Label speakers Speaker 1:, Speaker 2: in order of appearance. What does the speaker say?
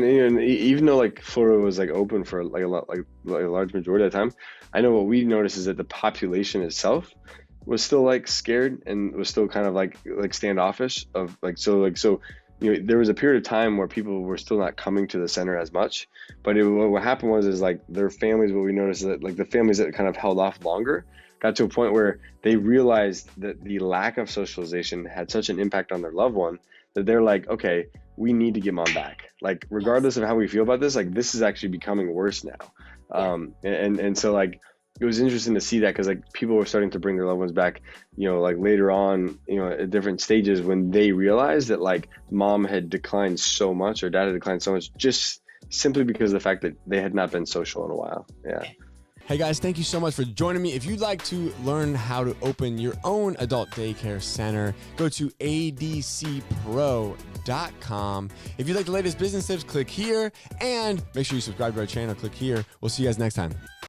Speaker 1: And even though like Florida was like open for like a lot, like a large majority of the time, I know what we noticed is that the population itself was still like scared and was still kind of like standoffish of like so there was a period of time where people were still not coming to the center as much, but what happened was is like their families, what we noticed is that like the families that kind of held off longer got to a point where they realized that the lack of socialization had such an impact on their loved one that they're like, okay, we need to get mom back, like
Speaker 2: Yes.
Speaker 1: regardless of how we feel about this, like this is actually becoming worse now.
Speaker 2: Yeah.
Speaker 1: And so like it was interesting to see that because like people were starting to bring their loved ones back, like later on, at different stages when they realized that like mom had declined so much or dad had declined so much just simply because of the fact that they had not been social in a while. Yeah.
Speaker 3: Hey guys, thank you so much for joining me. If you'd like to learn how to open your own adult daycare center, go to adcpro.com. If you'd like the latest business tips, click here, and make sure you subscribe to our channel. Click here. We'll see you guys next time.